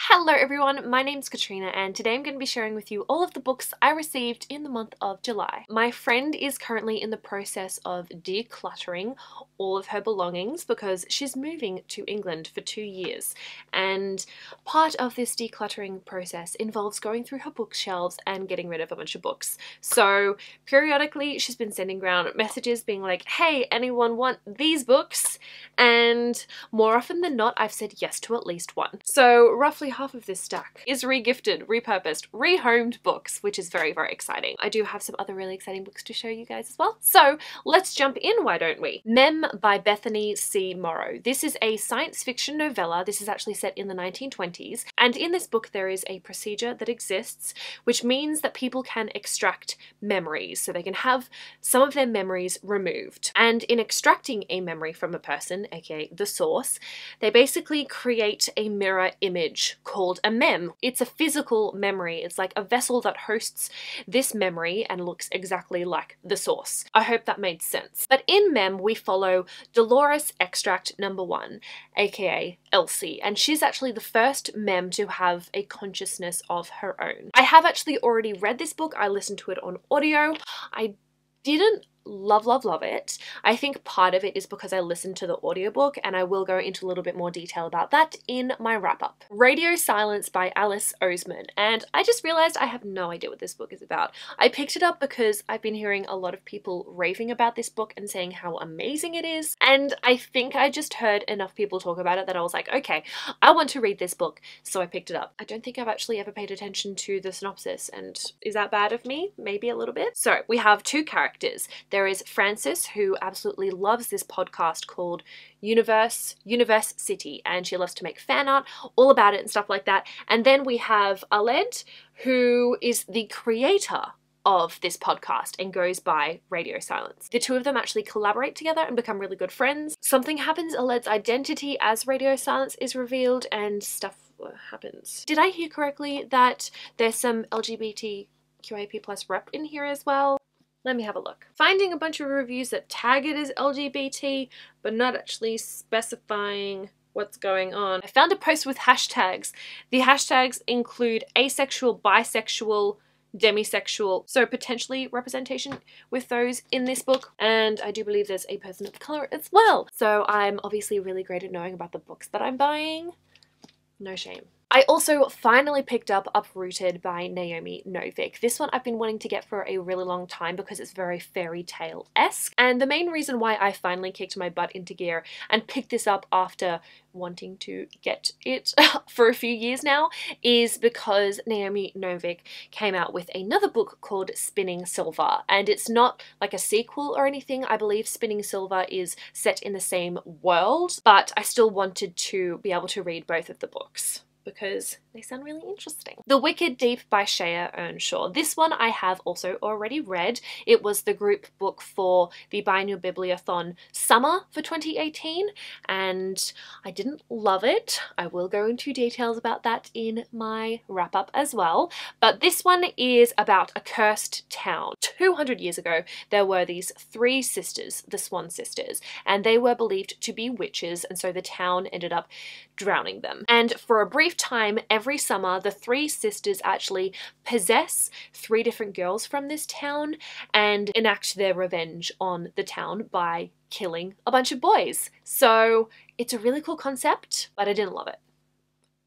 Hello everyone, my name's Katrina and today I'm going to be sharing with you all of the books I received in the month of July. My friend is currently in the process of decluttering all of her belongings because she's moving to England for 2 years, and part of this decluttering process involves going through her bookshelves and getting rid of a bunch of books. So periodically she's been sending around messages being like, hey, anyone want these books? And more often than not I've said yes to at least one. So roughly half of this stack is re-gifted, repurposed, rehomed books, which is very, very exciting. I do have some other really exciting books to show you guys as well. So let's jump in, why don't we? Mem by Bethany C. Morrow. This is a science fiction novella. This is actually set in the 1920s. And in this book there is a procedure that exists, which means that people can extract memories. So they can have some of their memories removed. And in extracting a memory from a person, aka the source, they basically create a mirror image called a mem. It's a physical memory. It's like a vessel that hosts this memory and looks exactly like the source. I hope that made sense. But in mem we follow Dolores Extract number 1, aka Elsie, and she's actually the first mem to have a consciousness of her own. I have actually already read this book. I listened to it on audio. I didn't love it. I think part of it is because I listened to the audiobook, and I will go into a little bit more detail about that in my wrap-up. Radio Silence by Alice Oseman, and I just realized I have no idea what this book is about. I picked it up because I've been hearing a lot of people raving about this book and saying how amazing it is, and I think I just heard enough people talk about it that I was like, okay, I want to read this book, so I picked it up. I don't think I've actually ever paid attention to the synopsis, and is that bad of me? Maybe a little bit. So we have two characters. There is Frances, who absolutely loves this podcast called Universe City, and she loves to make fan art all about it and stuff like that. And then we have Aled, who is the creator of this podcast and goes by Radio Silence. The two of them actually collaborate together and become really good friends. Something happens, Aled's identity as Radio Silence is revealed, and stuff happens. Did I hear correctly that there's some LGBTQIA+ rep in here as well? Let me have a look. Finding a bunch of reviews that tag it as LGBT, but not actually specifying what's going on. I found a post with hashtags. The hashtags include asexual, bisexual, demisexual, so potentially representation with those in this book. And I do believe there's a person of color as well. So I'm obviously really great at knowing about the books that I'm buying. No shame. I also finally picked up Uprooted by Naomi Novik. This one I've been wanting to get for a really long time because it's very fairy tale-esque, and the main reason why I finally kicked my butt into gear and picked this up after wanting to get it for a few years now is because Naomi Novik came out with another book called Spinning Silver, and it's not like a sequel or anything. I believe Spinning Silver is set in the same world, but I still wanted to be able to read both of the books because they sound really interesting. The Wicked Deep by Shea Earnshaw. This one I have also already read. It was the group book for the Biennial Bibliothon Summer for 2018, and I didn't love it. I will go into details about that in my wrap-up as well, but this one is about a cursed town. 200 years ago, there were these 3 sisters, the Swan sisters, and they were believed to be witches, and so the town ended up drowning them. And for a brief time, every summer, the 3 sisters actually possess 3 different girls from this town and enact their revenge on the town by killing a bunch of boys. So it's a really cool concept, but I didn't love it.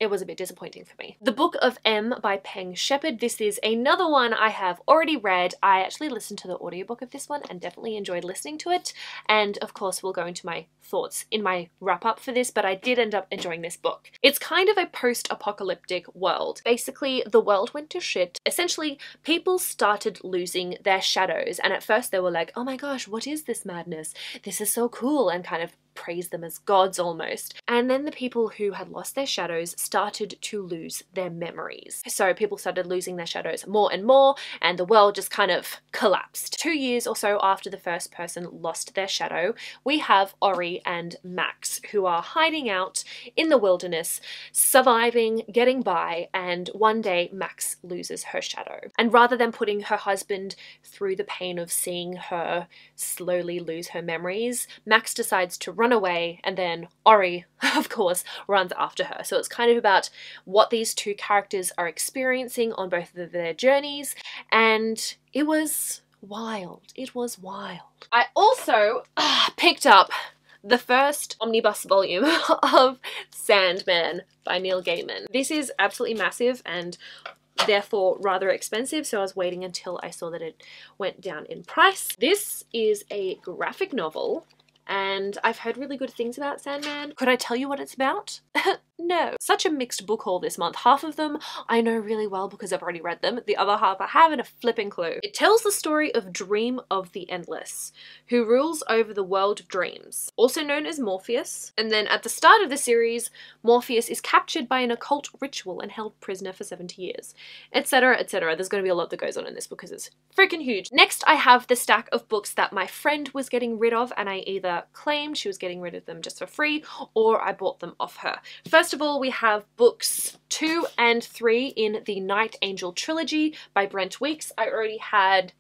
It was a bit disappointing for me. The Book of M by Peng Shepherd. This is another one I have already read. I actually listened to the audiobook of this one and definitely enjoyed listening to it. And of course we'll go into my thoughts in my wrap up for this, but I did end up enjoying this book. It's kind of a post-apocalyptic world. Basically the world went to shit. Essentially people started losing their shadows, and at first they were like, oh my gosh, what is this madness? This is so cool, and kind of praise them as gods almost. And then the people who had lost their shadows started to lose their memories. So people started losing their shadows more and more, and the world just kind of collapsed. 2 years or so after the first person lost their shadow, we have Ori and Max, who are hiding out in the wilderness, surviving, getting by, and one day Max loses her shadow. And rather than putting her husband through the pain of seeing her slowly lose her memories, Max decides to run run away, and then Ori, of course, runs after her. So it's kind of about what these two characters are experiencing on both of their journeys, and it was wild. It was wild. I also picked up the first omnibus volume of Sandman by Neil Gaiman. This is absolutely massive and therefore rather expensive, so I was waiting until I saw that it went down in price. This is a graphic novel, and I've heard really good things about Sandman. Could I tell you what it's about? No. Such a mixed book haul this month. Half of them I know really well because I've already read them. The other half I haven't a flipping clue. It tells the story of Dream of the Endless, who rules over the world of dreams, also known as Morpheus. And then at the start of the series, Morpheus is captured by an occult ritual and held prisoner for 70 years, etc, etc. There's going to be a lot that goes on in this book because it's freaking huge. Next, I have the stack of books that my friend was getting rid of, and I either claimed she was getting rid of them just for free or I bought them off her. First of all, we have books 2 and 3 in the Night Angel trilogy by Brent Weeks. I already had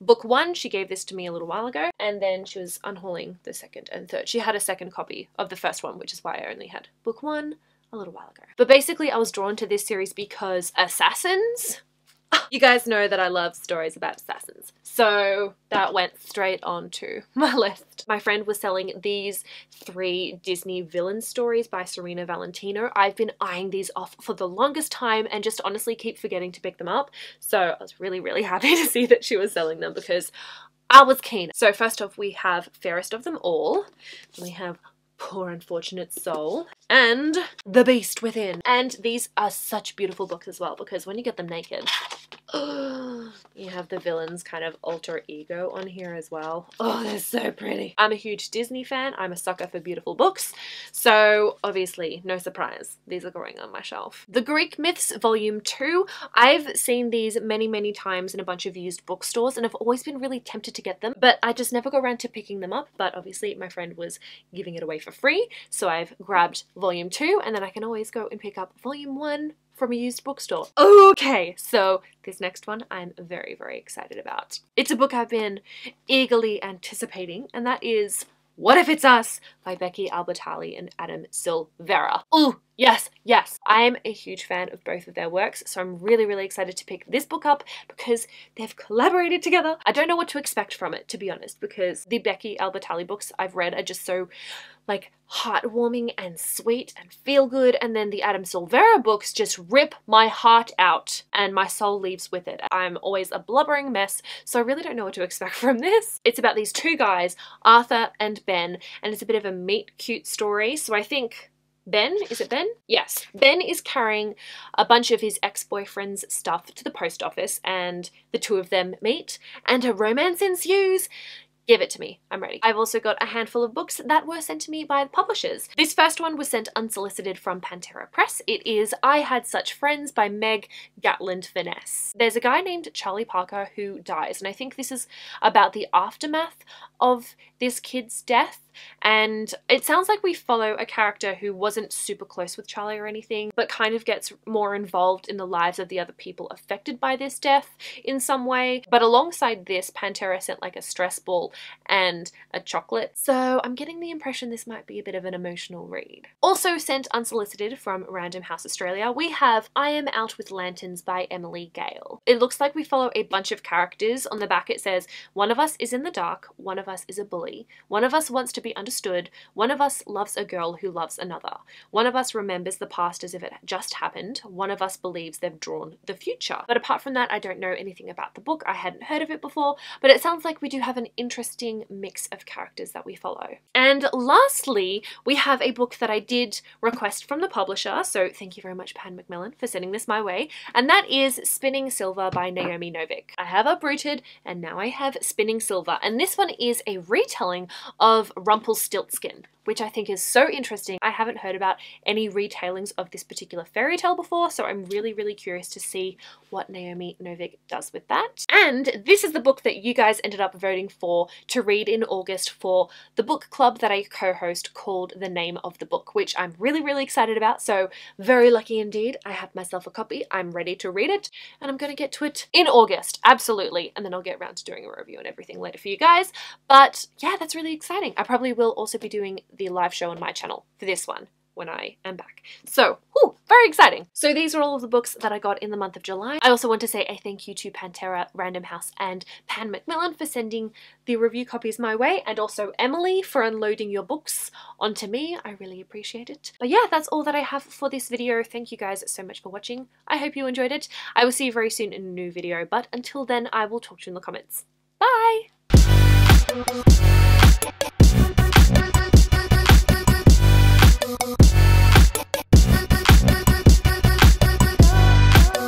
book 1. She gave this to me a little while ago, and then she was unhauling the 2nd and 3rd. She had a second copy of the first one, which is why I only had book 1 a little while ago. But basically, I was drawn to this series because assassins. You guys know that I love stories about assassins, so that went straight onto my list. My friend was selling these 3 Disney villain stories by Serena Valentino. I've been eyeing these off for the longest time and just honestly keep forgetting to pick them up, so I was really happy to see that she was selling them because I was keen. So first off, we have Fairest of Them All, and we have Poor Unfortunate Soul, and The Beast Within. And these are such beautiful books as well, because when you get them naked, you have the villain's kind of alter ego on here as well. Oh, they're so pretty. I'm a huge Disney fan. I'm a sucker for beautiful books. So obviously, no surprise, these are going on my shelf. The Greek Myths Volume 2. I've seen these many times in a bunch of used bookstores, and I've always been really tempted to get them, but I just never go around to picking them up. But obviously my friend was giving it away for free, so I've grabbed Volume 2, and then I can always go and pick up Volume 1 from a used bookstore. Okay, so this next one I'm very excited about. It's a book I've been eagerly anticipating, and that is What If It's Us by Becky Albertalli and Adam Silvera. Ooh, yes. I'm a huge fan of both of their works, so I'm really excited to pick this book up because they've collaborated together. I don't know what to expect from it, to be honest, because the Becky Albertalli books I've read are just so like heartwarming and sweet and feel good, and then the Adam Silvera books just rip my heart out and my soul leaves with it. I'm always a blubbering mess, so I really don't know what to expect from this. It's about these 2 guys, Arthur and Ben, and it's a bit of a meet cute story. So I think Ben, is it Ben? Yes. Ben is carrying a bunch of his ex-boyfriend's stuff to the post office, and the 2 of them meet and a romance ensues. Give it to me. I'm ready. I've also got a handful of books that were sent to me by the publishers. This first one was sent unsolicited from Pantera Press. It is I Had Such Friends by Meg Gatland Finesse. There's a guy named Charlie Parker who dies, and I think this is about the aftermath of this kid's death. And it sounds like we follow a character who wasn't super close with Charlie or anything, but kind of gets more involved in the lives of the other people affected by this death in some way. But alongside this, Pantera sent like a stress ball and a chocolate. So I'm getting the impression this might be a bit of an emotional read. Also sent unsolicited from Random House Australia, we have I Am Out with Lanterns by Emily Gale. It looks like we follow a bunch of characters. On the back it says, one of us is in the dark, one of us is a bully, one of us wants to be understood, one of us loves a girl who loves another, one of us remembers the past as if it just happened, one of us believes they've drawn the future. But apart from that, I don't know anything about the book. I hadn't heard of it before, but it sounds like we do have an interesting mix of characters that we follow. And lastly, we have a book that I did request from the publisher, so thank you very much, Pan Macmillan, for sending this my way, and that is Spinning Silver by Naomi Novik. I have uprooted, and now I have Spinning Silver, and this one is a retelling of Rumpelstiltskin, which I think is so interesting. I haven't heard about any retellings of this particular fairy tale before, so I'm really curious to see what Naomi Novik does with that. And this is the book that you guys ended up voting for to read in August for the book club that I co-host called The Name of the Book, which I'm really excited about, so very lucky indeed. I have myself a copy, I'm ready to read it, and I'm gonna get to it in August, absolutely, and then I'll get around to doing a review and everything later for you guys. But yeah, that's really exciting. I probably will also be doing the live show on my channel for this one when I am back. So, very exciting. So these are all of the books that I got in the month of July. I also want to say a thank you to Pantera, Random House, and Pan Macmillan for sending the review copies my way, and also Emily for unloading your books onto me. I really appreciate it. But yeah, that's all that I have for this video. Thank you guys so much for watching. I hope you enjoyed it. I will see you very soon in a new video, but until then, I will talk to you in the comments. Bye!